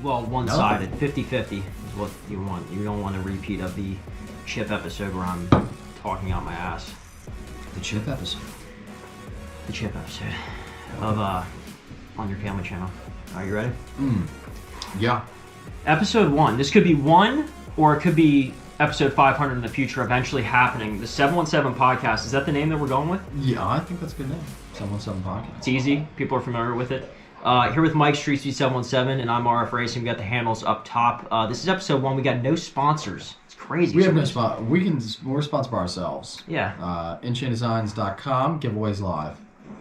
Well, one-sided. 50-50 is what you want. You don't want a repeat of the chip episode where I'm talking out my ass. The chip episode? The chip episode of on your family channel. Are you ready? Yeah. Episode 1. This could be 1 or it could be episode 500 in the future eventually happening. The 717 podcast, is that the name that we're going with? Yeah, I think that's a good name. 717 podcast. It's easy. People are familiar with it. Here with Mike Streetsy717 and I'm RFRACING. We got the handles up top. This is episode 1. We got no sponsors. It's crazy. We have no sponsor. We're sponsored by ourselves. Yeah. InchainDesigns.com, giveaways live.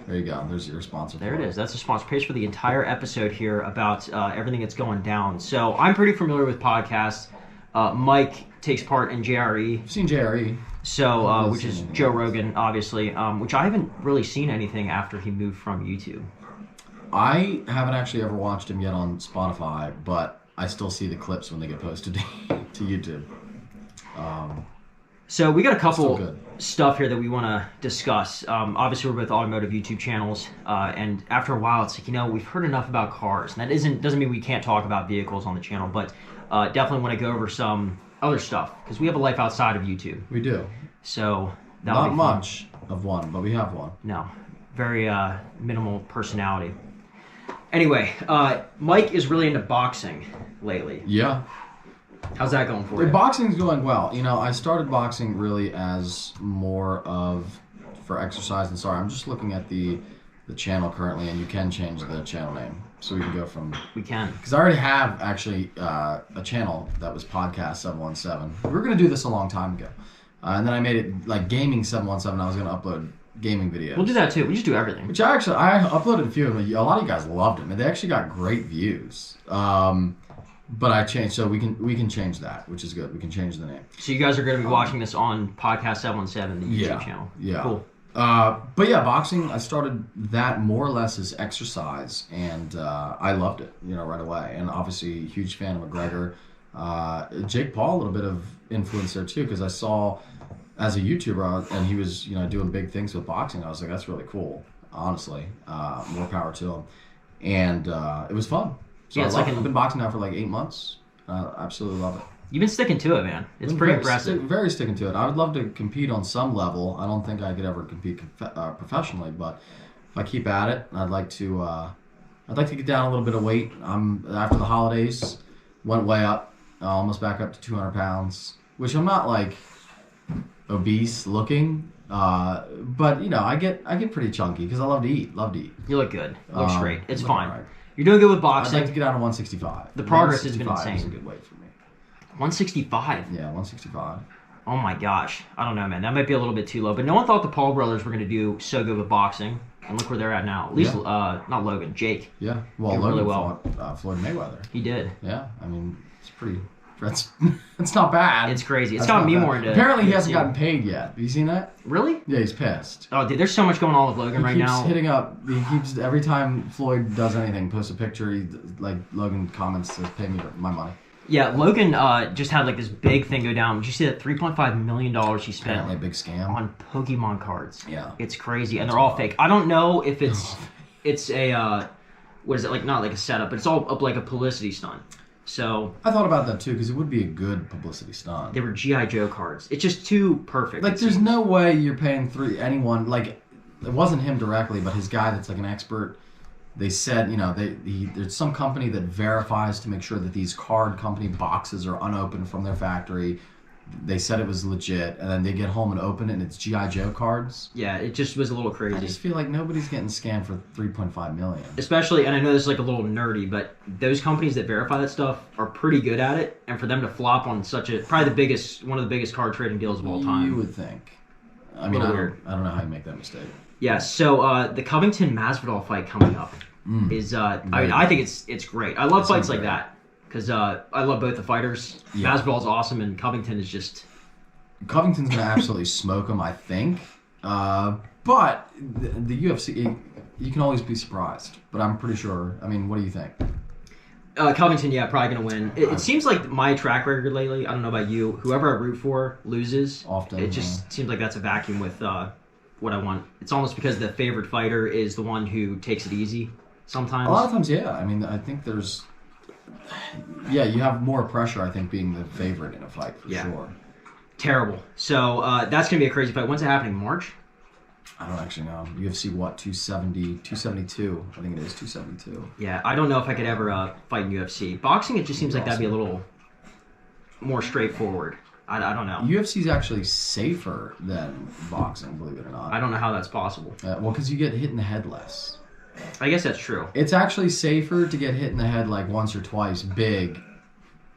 There you go. There's your sponsor. There it is. That's the sponsor page for the entire episode here about everything that's going down. So I'm pretty familiar with podcasts. Mike takes part in JRE. I've seen JRE. So, which is Joe Rogan, obviously, which I haven't really seen anything after he moved from YouTube. I haven't actually ever watched him yet on Spotify, but I still see the clips when they get posted to YouTube. So we got a couple stuff here that we want to discuss. Obviously, we're both automotive YouTube channels, and after a while, it's like, we've heard enough about cars. And that doesn't mean we can't talk about vehicles on the channel, but definitely want to go over some other stuff because we have a life outside of YouTube. We do. So not much of one, but we have one. No, very minimal personality. Anyway, Mike is really into boxing lately. Yeah. How's that going for you? Boxing's going well. I started boxing really as more for exercise. And sorry, I'm just looking at the channel currently, and you can change the channel name. So we can go from... We can. Because I already have, actually, a channel that was PODCAST717. We were going to do this a long time ago. And then I made it like Gaming 717. I was going to upload gaming videos. We'll do that too. We just do everything. Which I uploaded a few of them. A lot of you guys loved them, and they actually got great views. But I changed, so we can change that, which is good. We can change the name. So you guys are going to be watching this on PODCAST717, the YouTube channel. Yeah. Cool. But yeah, boxing, I started that more or less as exercise, and I loved it, right away. And obviously, huge fan of McGregor. Jake Paul, a little bit of influence there too, because I saw as a YouTuber, and he was doing big things with boxing. I was like, that's really cool. Honestly, more power to him, and it was fun. So yeah, I've been boxing now for like 8 months. Absolutely love it. You've been sticking to it, man. It's pretty impressive. Very sticking to it. I would love to compete on some level. I don't think I could ever compete professionally, but if I keep at it, I'd like to get down a little bit of weight. After the holidays, went way up, almost back up to 200 pounds, which I'm not like obese looking, but I get pretty chunky because I love to eat. You look good. You look straight. It's fine. Right. You're doing good with boxing. I'd like to get down to 165. The progress has been insane. Is a good weight for me. 165? Yeah, 165. Oh my gosh. I don't know, man. That might be a little bit too low. But no one thought the Paul brothers were going to do so good with boxing. And look where they're at now. At least, not Logan, Jake. Yeah. Well, Logan really fought Floyd Mayweather. He did. Yeah. I mean, it's pretty... It's not bad. It's crazy. It's gotten me more into... Apparently, he hasn't gotten paid yet. Have you seen that? Really? Yeah, he's pissed. Oh, dude, there's so much going on with Logan right now. He keeps, every time Floyd does anything, posts a picture, Logan comments, says, pay me my money. Yeah, Logan just had like this big thing go down. Did you see that $3.5 million he spent? Apparently a big scam. On Pokemon cards. Yeah. It's crazy. And they're all fake. I don't know if it's a, what is it, like not like a setup, but it's all up like a publicity stunt. So I thought about that too, because it would be a good publicity stunt. They were G.I. Joe cards. It's just too perfect. Like, there's no way you're paying anyone, like, it wasn't him directly, but his guy that's like an expert. They said, there's some company that verifies to make sure that these card company boxes are unopened from their factory. They said it was legit, and then they get home and open it, and it's G.I. Joe cards. Yeah, it just was a little crazy. I just feel like nobody's getting scammed for $3.5 million. Especially, and I know this is like a little nerdy, but those companies that verify that stuff are pretty good at it, and for them to flop on probably one of the biggest card trading deals of all time. You would think. I mean, I don't know how you make that mistake. Yeah, so the Covington Masvidal fight coming up is, I think it's great. I love fights like that. Because I love both the fighters. Yeah. Masvidal's awesome, and Covington is just... Covington's going to absolutely smoke him, I think. But the UFC, you can always be surprised. But I'm pretty sure... I mean, what do you think? Covington, probably going to win. It seems like my track record lately, I don't know about you, whoever I root for loses. Often. It just seems like that's a vacuum with what I want. It's almost because the favorite fighter is the one who takes it easy sometimes. A lot of times, yeah. I mean, I think there's... Yeah, you have more pressure, I think, being the favorite in a fight, for sure. Terrible. So that's going to be a crazy fight. When's it happening? March? I don't actually know. UFC, what, 272? I think it is 272. Yeah, I don't know if I could ever fight in UFC. Boxing, it just seems like that'd be a little more straightforward. I don't know. UFC is actually safer than boxing, believe it or not. I don't know how that's possible. Well, because you get hit in the head less. I guess that's true. It's actually safer to get hit in the head like once or twice big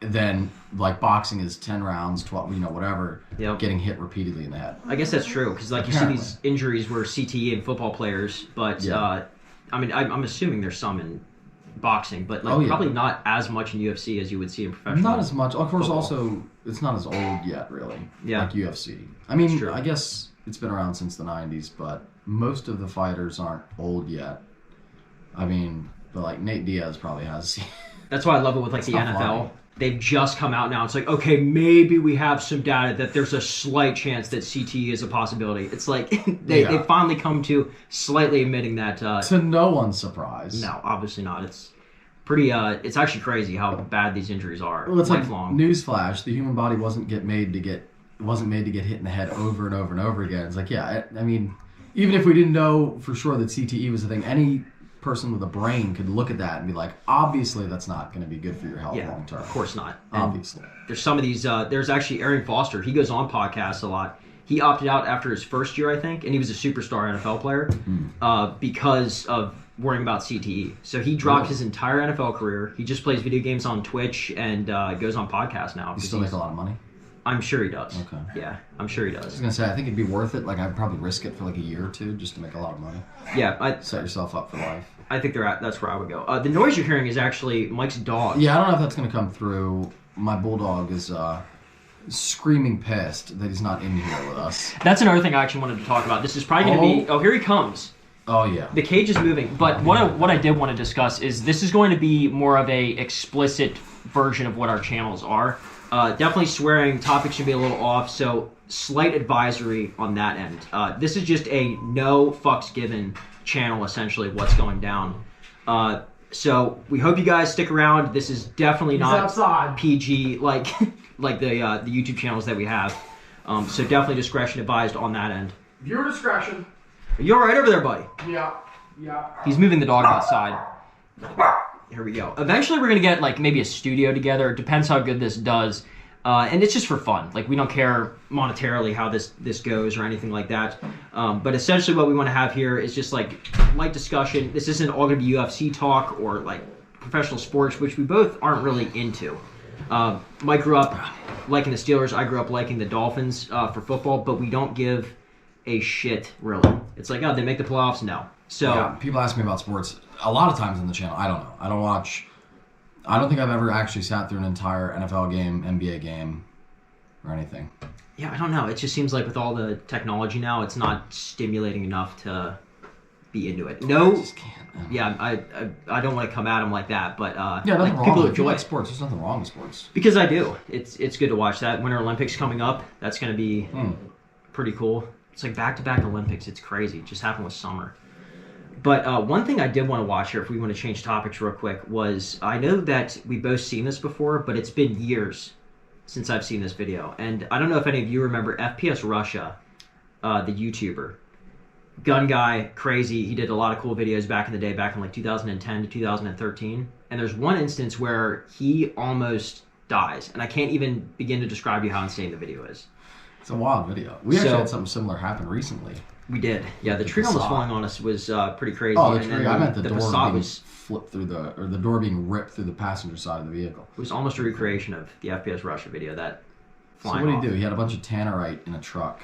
than like boxing is 10 rounds, 12, whatever, getting hit repeatedly in the head. I guess that's true because like you see these injuries where CTE in football players, but I mean I'm assuming there's some in boxing, but like probably not as much in UFC as you would see in professional. Not as much. Of course, football. Also it's not as old yet, really. Yeah. Like UFC. I mean, I guess it's been around since the 90s, but most of the fighters aren't old yet. I mean, but like Nate Diaz probably has. That's why I love it with like the NFL. Funny. They've just come out now. It's like, okay, maybe we have some data that there's a slight chance that CTE is a possibility. It's like they finally come to slightly admitting that. To no one's surprise. No, obviously not. It's pretty. It's actually crazy how bad these injuries are. Well, it's lifelong. Like newsflash: the human body wasn't made to get hit in the head over and over and over again. It's like, I mean, even if we didn't know for sure that CTE was a thing, any person with a brain could look at that and be like, obviously that's not going to be good for your health long term. Of course not. Obviously. There's some of these, there's actually Aaron Foster. He goes on podcasts a lot. He opted out after his first year, I think, and he was a superstar NFL player because of worrying about CTE. So he dropped his entire NFL career. He just plays video games on Twitch and goes on podcasts now. You still make a lot of money? I'm sure he does. Okay. Yeah, I'm sure he does. I was going to say, I think it'd be worth it. Like, I'd probably risk it for like a year or two just to make a lot of money. Yeah. Set yourself up for life. I think that's where I would go. The noise you're hearing is actually Mike's dog. Yeah, I don't know if that's going to come through. My bulldog is screaming pissed that he's not in here with us. That's another thing I actually wanted to talk about. This is probably going to be... Oh, here he comes. Oh, yeah. The cage is moving. But what I did want to discuss is this is going to be more of a explicit version of what our channels are. Definitely swearing, topics should be a little off, so slight advisory on that end. This is just a no fucks given channel, essentially, of what's going down. So we hope you guys stick around. This is definitely not PG like like the YouTube channels that we have. So definitely discretion advised on that end. Viewer discretion. Are you all right over there, buddy? Yeah. He's moving the dog outside. Here we go. Eventually, we're gonna get like maybe a studio together. It depends how good this does, and it's just for fun. Like we don't care monetarily how this goes or anything like that. But essentially, what we want to have here is just like light discussion. This isn't all gonna be UFC talk or like professional sports, which we both aren't really into. Mike grew up liking the Steelers. I grew up liking the Dolphins for football, but we don't give a shit really. It's like, oh, they make the playoffs? No. So people ask me about sports a lot of times on the channel. I don't know. I don't watch. I don't think I've ever actually sat through an entire NFL game, NBA game, or anything. Yeah, I don't know. It just seems like with all the technology now, it's not stimulating enough to be into it. No, I just can't. Yeah, I don't want to come at them like that, but yeah, like wrong. people If you enjoy like sports. There's nothing wrong with sports. Because I do. It's good to watch that. Winter Olympics coming up. That's going to be pretty cool. It's like back-to-back Olympics. It's crazy. It just happened with summer. But one thing I did want to watch here, if we want to change topics real quick, was I know that we've both seen this before, but it's been years since I've seen this video. And I don't know if any of you remember FPSRussia, the YouTuber. Gun guy, crazy. He did a lot of cool videos back in the day, back in like 2010 to 2013. And there's one instance where he almost dies. And I can't even begin to describe to you how insane the video is. It's a wild video. We actually had something similar happen recently. We did. Yeah, the tree almost falling on us was pretty crazy. Oh, the tree. I meant the door being was flipped through the door being ripped through the passenger side of the vehicle. It was almost a recreation of the FPSRussia video, that flying So what off. did he do? He had a bunch of tannerite in a truck.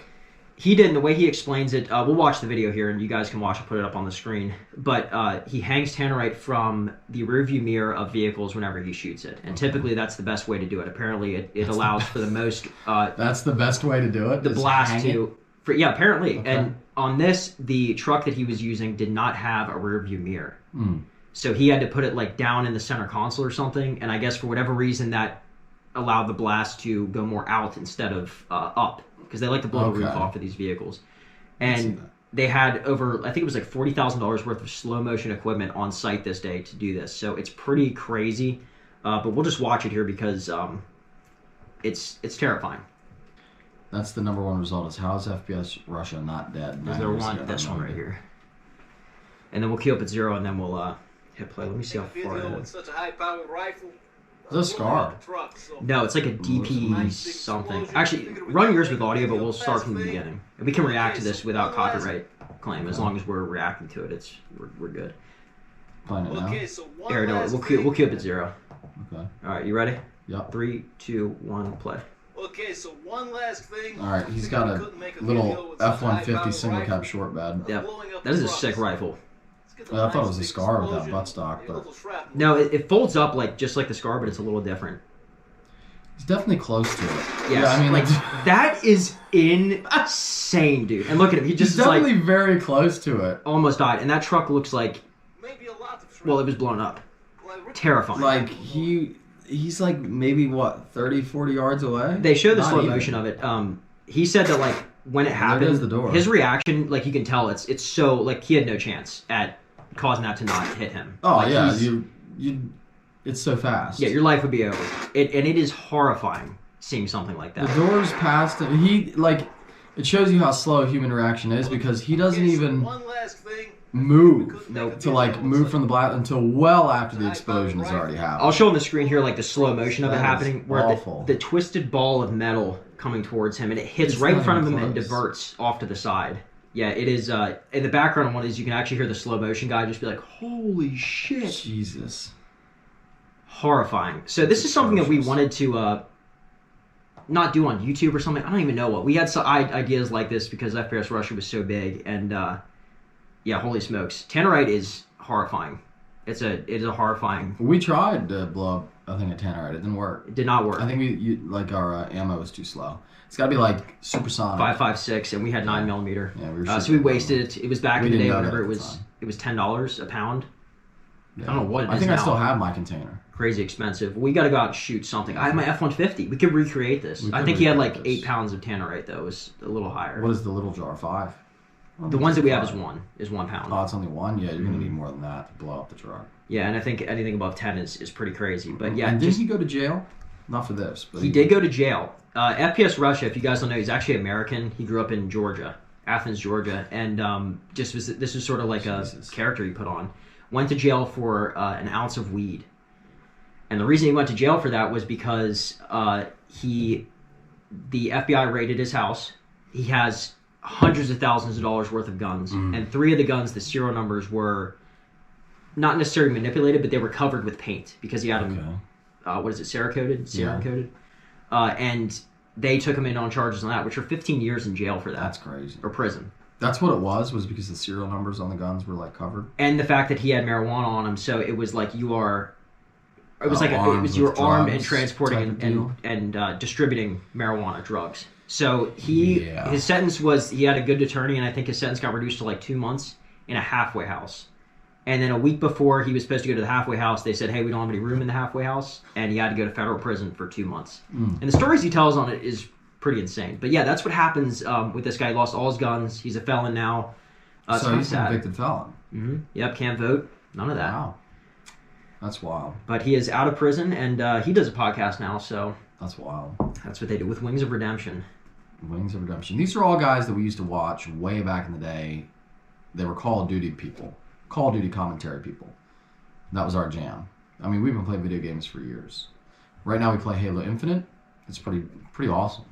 He did, and the way he explains it, we'll watch the video here, and you guys can watch it, put it up on the screen. But he hangs tannerite from the rearview mirror of vehicles whenever he shoots it. And typically that's the best way to do it. Apparently it allows for the most... that's the best way to do it? The blast to... yeah, apparently. Okay. And on this, the truck that he was using did not have a rearview mirror. So he had to put it like down in the center console or something, and I guess for whatever reason that allowed the blast to go more out instead of up. Because they like to blow the roof off of these vehicles. And they had over, I think it was like $40,000 worth of slow motion equipment on site this day to do this. So it's pretty crazy. but we'll just watch it here because it's terrifying. That's the number one result is how is FPSRussia not dead? Is there one? This one right here. And then we'll queue up at 0 and then we'll hit play. Let me see how far it is. Such a high-powered rifle. Is that a Scar? No, it's like a DP something. Actually, run yours with audio, but we'll start from the beginning. And we can react to this without copyright claim. As long as we're reacting to it, we're good. Playing it now? Here, no, we'll queue up at 0. Okay. All right, you ready? Yep. 3, 2, 1, play. Okay, so one last thing. All right, he's got a little F-150 single cab short bed. Yep, that is a sick rifle. I thought it was a Scar with that buttstock, but no, it folds up just like the Scar, but it's a little different. he's definitely close to it. Yes, Yeah, I mean, like that is insane, dude. And look at him, he's just definitely like very close to it. almost died. And that truck looks like, well, it was blown up. Terrifying. Like he's like maybe what 30, 40 yards away. They show the Not slow even. motion of it. He said that like when it happened, goes the door. his reaction, like you can tell, it's so like he had no chance at causing that to not hit him. Oh Like, yeah, he's- you. It's so fast. Yeah, your life would be over. And it is horrifying seeing something like that. The door's past him. It shows you how slow a human reaction is because he doesn't even move Nope. to like move from the blast until well after the explosion has already happened. I'll show on the screen here like the slow motion of it That is happening, where awful. the twisted ball of metal coming towards him, and it hits It's right in not front of him even and close. diverts off to the side. Yeah, it is. In the background one is you can actually hear the slow motion guy just be like, "Holy shit!" Jesus. Horrifying. So this is something that we Atrocious. wanted to not do on YouTube or something. I don't even know what. We had some ideas like this because FPSRussia was so big, and yeah, holy smokes, Tannerite is horrifying. It is a horrifying. We tried to blow up a thing of Tannerite. It didn't work. It did not work. I think our ammo was too slow. It's got to be like supersonic. 5.56, and we had 9mm. Yeah, we were So we shooting wasted it. It was back We in the day didn't know whenever that it at the was time. it was $10 a pound. Yeah. I don't know what it I is think now. I still have my container. Crazy expensive. We got to go out and shoot something. I have my F-150. We could recreate this. We I could think he had like recreate this. 8 pounds of Tannerite though. It was a little higher. What is the little jar? 5? The ones that we have is 1 pound. Oh, it's only 1? Yeah, you're going to need more than that to blow up the truck. Yeah, and I think anything above 10 is pretty crazy. But yeah, And didn't he go to jail? Not for this, but he did go to jail. FPSRussia, if you guys don't know, he's actually American. He grew up in Georgia, Athens, Georgia, and this was sort of like Jesus. a character he put on. Went to jail for an ounce of weed, and the reason he went to jail for that was because the FBI raided his house. He has hundreds of thousands of dollars worth of guns, and 3 of the guns, the serial numbers were not necessarily manipulated, but they were covered with paint because he had them. What is it? Cerakoted? Cerakoted. And they took him in on charges on that, which are 15 years in jail for that. That's crazy. Or prison. That's what it was because the serial numbers on the guns were like covered. And the fact that he had marijuana on him, so it was like you are. It was Armed you were with armed and drugs transporting type of and distributing marijuana drugs. So his sentence was he had a good attorney, and I think his sentence got reduced to like 2 months in a halfway house. And then a week before he was supposed to go to the halfway house, they said, "Hey, we don't have any room in the halfway house," and he had to go to federal prison for 2 months. And the stories he tells on it is pretty insane. But yeah, that's what happens with this guy. He lost all his guns. He's a felon now. It's So kinda he's a sad. convicted felon. Yep, can't vote. None of that. Wow. That's wild. But he is out of prison, and he does a podcast now, so That's wild. that's what they do with Wings of Redemption. Wings of Redemption. These are all guys that we used to watch way back in the day. They were Call of Duty people. Call of Duty commentary people. That was our jam. I mean, we've been playing video games for years. Right now we play Halo Infinite. It's pretty awesome.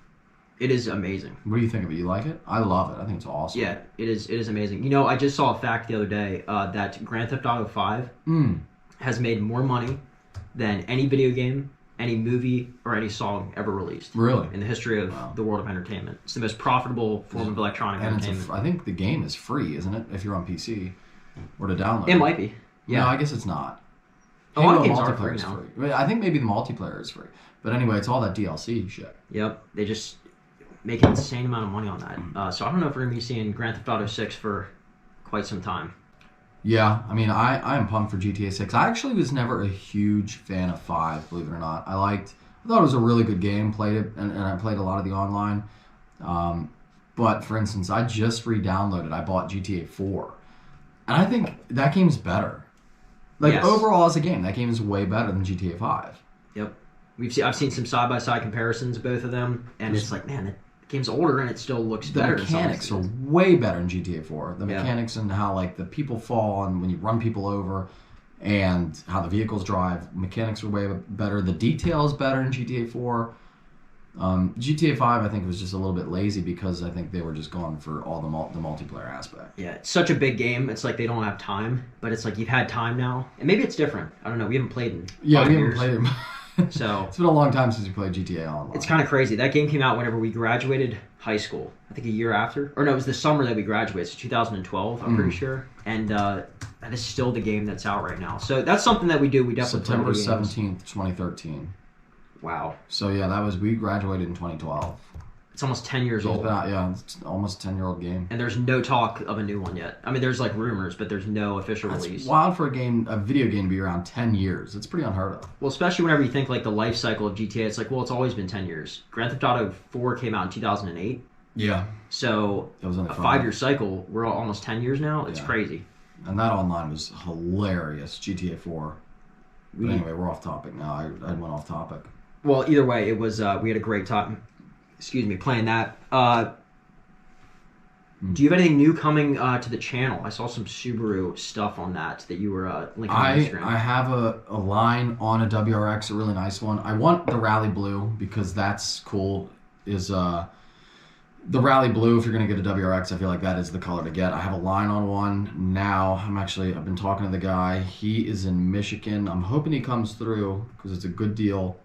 It is amazing. What do you think of it? You like it? I love it. I think it's awesome. Yeah, it is amazing. You know, I just saw a fact the other day that Grand Theft Auto 5 has made more money than any video game, any movie, or any song ever released. Really? In the history of the world of entertainment. It's the most profitable form of electronic And entertainment. I think the game is free, isn't it? If you're on PC or to download. It might be. Yeah. No, I guess it's not. A lot of Halo games are free multiplayer is now. free. I think maybe the multiplayer is free. But anyway, it's all that DLC shit. Yep. They just make an insane amount of money on that. So I don't know if we're going to be seeing Grand Theft Auto 6 for quite some time. Yeah, I mean, I am pumped for GTA 6. I actually was never a huge fan of 5, believe it or not. I thought it was a really good game, played it, and I played a lot of the online. But, for instance, I just re-downloaded, I bought GTA 4. And I think that game's better. Like, Yes. overall as a game, that game is way better than GTA 5. Yep. I've seen some side by side comparisons of both of them, and it's like, man, the game's older and it still looks better. The mechanics are way better in GTA 4. The Yeah. mechanics and how like the people fall and when you run people over, and how the vehicles drive. Mechanics are way better. The detail is better in GTA 4. GTA 5, I think, was just a little bit lazy because I think they were just going for all the multiplayer aspect. Yeah, it's such a big game. It's like they don't have time, but it's like you've had time now, and maybe it's different. I don't know. We haven't played in 5 We haven't years. played it. So it's been a long time since we played GTA Online. it's kind of crazy. That game came out whenever we graduated high school. I think a year after, or no, it was the summer that we graduated. So 2012, I'm pretty sure. And that is still the game that's out right now. So that's something that we do. We definitely September play video games. 17th, 2013. Wow, So yeah, we graduated in 2012. it's almost 10 years old. It's almost a 10-year-old game. And there's no talk of a new one yet. I mean, there's like rumors, but there's no official That's release. wild for a video game to be around 10 years. It's pretty unheard of. Well, especially whenever you think like the life cycle of GTA, it's like, well, it's always been 10 years. Grand Theft Auto 4 came out in 2008. Yeah. So That was only a 5 5-year cycle, we're almost 10 years now. It's Yeah. crazy. And that online was hilarious. GTA 4. But anyway, we're off topic now. I went off topic. Well, either way, it was we had a great time. Excuse me, playing that. Do you have anything new coming to the channel? I saw some Subaru stuff on that you were linking on Instagram. I have a line on a WRX, a really nice one. I want the Rally Blue because that's cool. The Rally Blue, if you're going to get a WRX, I feel like that is the color to get. I have a line on one now. I've been talking to the guy. He is in Michigan. I'm hoping he comes through because it's a good deal.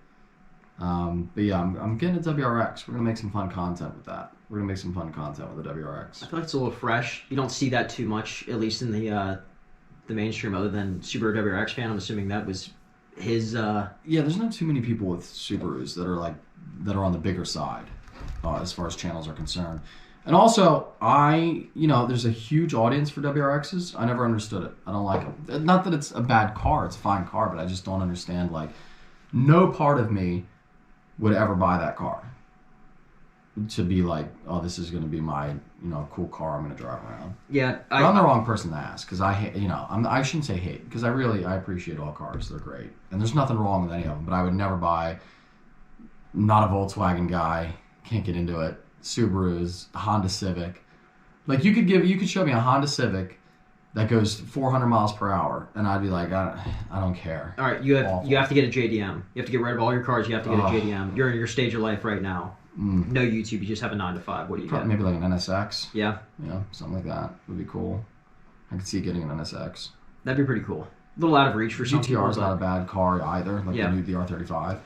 But yeah, I'm getting a WRX. We're going to make some fun content with that. We're going to make some fun content with the WRX. I feel like it's a little fresh. You don't see that too much, at least in the mainstream, other than Subaru WRX fan. I'm assuming that was his... Yeah, there's not too many people with Subarus that are on the bigger side. As far as channels are concerned. And also, there's a huge audience for WRXs. I never understood it. I don't like it. Not that it's a bad car, it's a fine car, but I just don't understand, like, no part of me would ever buy that car to be like, oh, this is going to be my, cool car I'm going to drive around. Yeah. But I'm the wrong person to ask, because I hate, I shouldn't say hate, because I appreciate all cars. They're great. And there's nothing wrong with any of them, but I would never buy, not a Volkswagen guy, can't get into it. Subarus, Honda Civic. Like you could show me a Honda Civic that goes 400 miles per hour, and I'd be like, I don't care. All right, you have to get a JDM. You have to get rid of all your cars. You have to get a JDM. You're in your stage of life right now. No YouTube. You just have a 9-to-5. What do you get? Maybe like an NSX. Yeah. Yeah, something like that would be cool. I could see getting an NSX. That'd be pretty cool. A little out of reach for some people. GTR is not a bad car either. Like Yeah. the R35.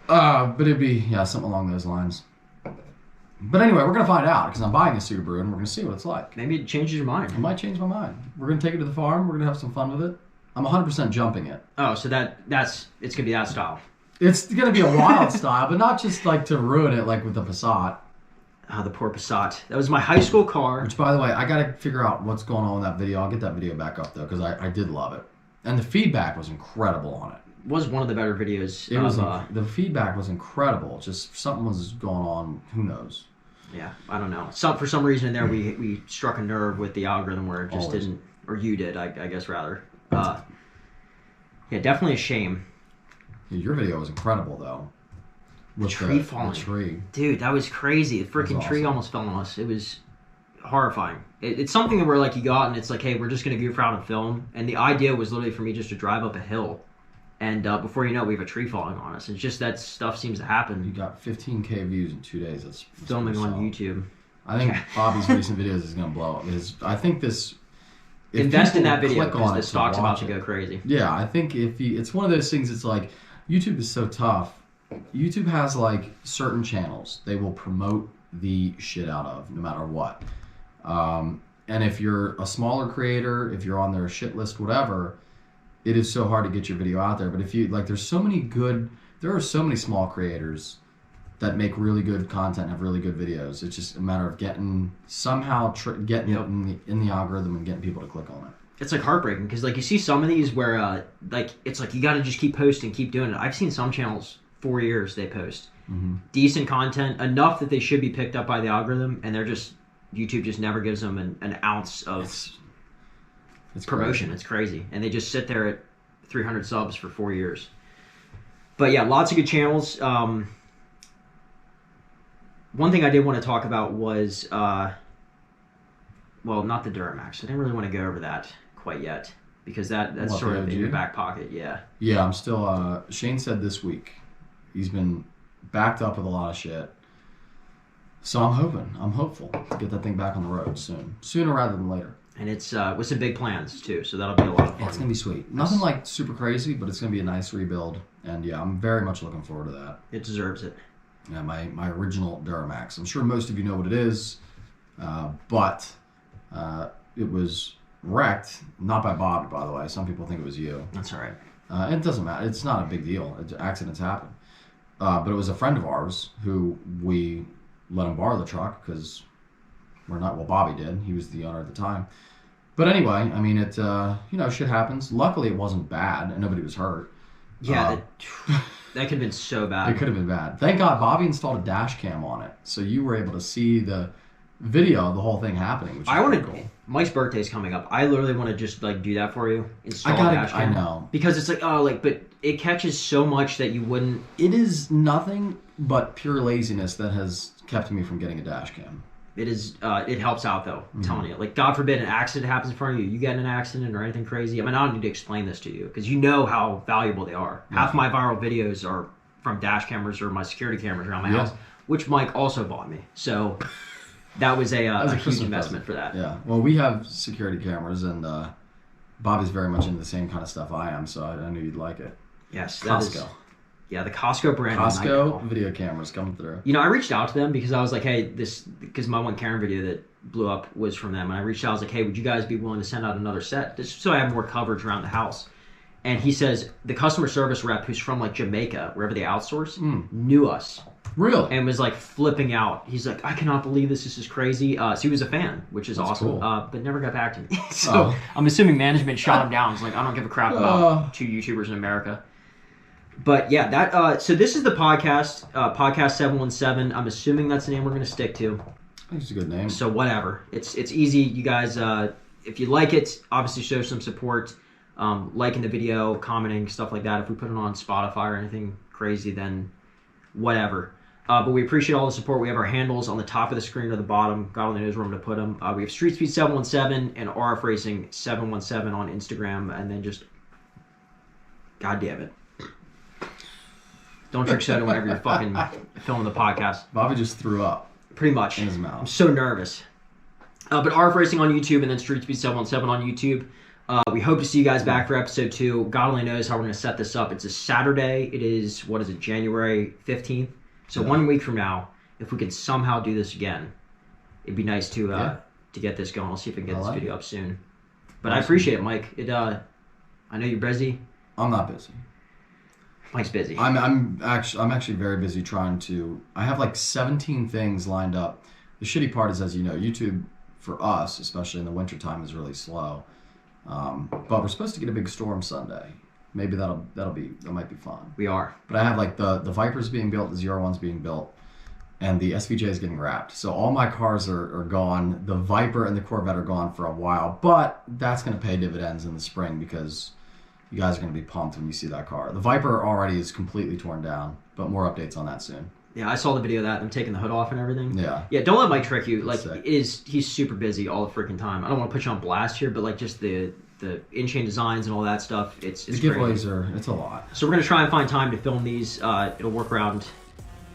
But it'd be something along those lines. But anyway, we're gonna find out because I'm buying a Subaru and we're gonna see what it's like. Maybe it changes your mind. It might change my mind. We're gonna take it to the farm. We're gonna have some fun with it. I'm 100% jumping it. Oh, so it's gonna be that style. It's gonna be a wild style, but not just like to ruin it like with the Passat. Oh, the poor Passat. That was my high school car. Which, by the way, I gotta figure out what's going on with that video. I'll get that video back up though because I did love it, and the feedback was incredible on it. Was one of the better videos. It was the feedback was incredible. Just something was going on. Who knows? Yeah, I don't know. For some reason in there we struck a nerve with the algorithm where it just Always. didn't, or you did, I guess rather. Yeah, definitely a shame. Yeah, your video was incredible though. With Tree falling. The tree. Dude, that was crazy. The freaking tree awesome. almost fell on us. It was horrifying. It's something where like you go out and it's like, hey, we're just gonna goof around and film. And the idea was literally for me just to drive up a hill, and before you know it, we have a tree falling on us. It's just that stuff seems to You happen. got 15K views in 2 days. That's Filming pretty on solid. YouTube. I think Bobby's recent videos is gonna blow up. I think this. if Invest in people that video click on because it the to stock's about watch to it- go crazy. Yeah, I think it's one of those things. It's like YouTube is so tough. YouTube has like certain channels they will promote the shit out of no matter what. And if you're a smaller creator, if you're on their shit list, whatever, it is so hard to get your video out there. But if you like, there are so many small creators that make really good content, have really good videos. It's just a matter of getting getting it in the algorithm and getting people to click on it. It's like heartbreaking because like you see some of these where like it's like you got to just keep posting, keep doing it. I've seen some channels 4 years they post decent content enough that they should be picked up by the algorithm, and YouTube just never gives them an ounce of It's promotion. crazy. It's crazy, and they just sit there at 300 subs for 4 years. But yeah, lots of good channels. One thing I did want to talk about was, well, not the Duramax. I didn't really want to go over that quite yet because that's What, sort the of in OG? your back pocket. Yeah. Yeah, I'm still. Shane said this week he's been backed up with a lot of shit. So I'm hopeful to get that thing back on the road sooner rather than later. And it's with some big plans too, so that'll be a lot of fun. It's gonna be sweet. Nothing like super crazy, but it's gonna be a nice rebuild. And yeah, I'm very much looking forward to that. It deserves it. Yeah, my original Duramax. I'm sure most of you know what it is, but it was wrecked, not by Bob, by the way. Some people think it was you. That's all right. It doesn't matter. It's not a big deal. Accidents happen. But it was a friend of ours who we let him borrow the truck because we're not. Well, Bobby did. He was the owner at the time. But anyway, I mean, it shit happens. Luckily, it wasn't bad and nobody was hurt. Yeah, that could have been so bad. It could have been bad. Thank God Bobby installed a dash cam on it, so you were able to see the video of the whole thing happening. Which I want to. cool. Mike's birthday's coming up. I literally want to just like do that for you. Install a dash I cam. know. Because it's like, but it catches so much that you wouldn't. It is nothing but pure laziness that has kept me from getting a dash cam. It is. It helps out though. I'm telling you. Like, God forbid an accident happens in front of you. You get in an accident or anything crazy. I mean, I don't need to explain this to you because you know how valuable they are. Yeah. Half my viral videos are from dash cameras or my security cameras around my house, which Mike also bought me. So that was a huge Christmas investment present. for that. Yeah. Well, we have security cameras, and Bobby's very much into the same kind of stuff I am, so I knew you'd like it. Yes, that is. Costco. Yeah, the Costco brand. Costco video cameras coming through. You know, I reached out to them because I was like, hey, because my one Karen video that blew up was from them. And I reached out, I was like, hey, would you guys be willing to send out another set? Just so I have more coverage around the house. And he says the customer service rep who's from like Jamaica, wherever they outsource, knew us. Really? And was like flipping out. He's like, I cannot believe this. This is crazy. So he was a fan, which is That's awesome. cool. But never got back to me. So I'm assuming management shot him down. It's like, I don't give a crap about two YouTubers in America. But yeah, that. So this is the podcast, PODCAST717. I'm assuming that's the name we're going to stick to. I think it's a good name. So whatever. It's easy. You guys, if you like it, obviously show some support. Liking the video, commenting, stuff like that. If we put it on Spotify or anything crazy, then whatever. But we appreciate all the support. We have our handles on the top of the screen or the bottom. God only knows where I'm going to put them. We have StreetSpeed717 and RFRACING717 on Instagram. And then just, God damn it. Don't drink soda whenever you're fucking filming the podcast. Bobby just threw up Pretty much. in his I'm mouth. so nervous. But RF Racing on YouTube and then StreetSpeed717 on YouTube. We hope to see you guys back for episode 2. God only knows how we're going to set this up. It's a Saturday. It is, January 15th. So 1 week from now, if we can somehow do this again, it'd be nice to get this going. I'll see if I can get this video up soon. But I appreciate it, Mike. I know you're busy. I'm not busy. Mike's busy. I'm actually very busy trying to. I have like 17 things lined up. The shitty part is, as you know, YouTube for us, especially in the wintertime, is really slow. But we're supposed to get a big storm Sunday. Maybe that might be fun. We are. But I have like the Viper's being built, the 01's being built, and the SVJ is getting wrapped. So all my cars are gone. The Viper and the Corvette are gone for a while, but that's going to pay dividends in the spring because you guys are going to be pumped when you see that car. The Viper already is completely torn down, but more updates on that soon. Yeah, I saw the video of that, them taking the hood off and everything. Yeah. Yeah, don't let Mike trick you. Like, Sick. he's super busy all the freaking time. I don't want to put you on blast here, but like just the in-chain designs and all that stuff, it's The crazy. giveaways it's a lot. So we're going to try and find time to film these. It'll work around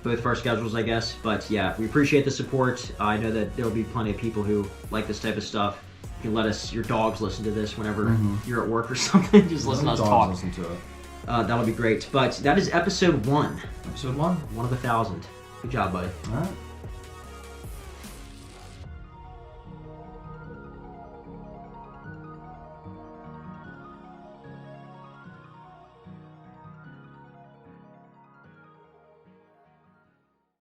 both of our schedules, I guess. But yeah, we appreciate the support. I know that there'll be plenty of people who like this type of stuff. You can let your dogs listen to this whenever you're at work or something. Just listen to us talk. Listen to it. That'll be great. But that is episode 1. Episode 1. 1 of 1,000. Good job, buddy. All right.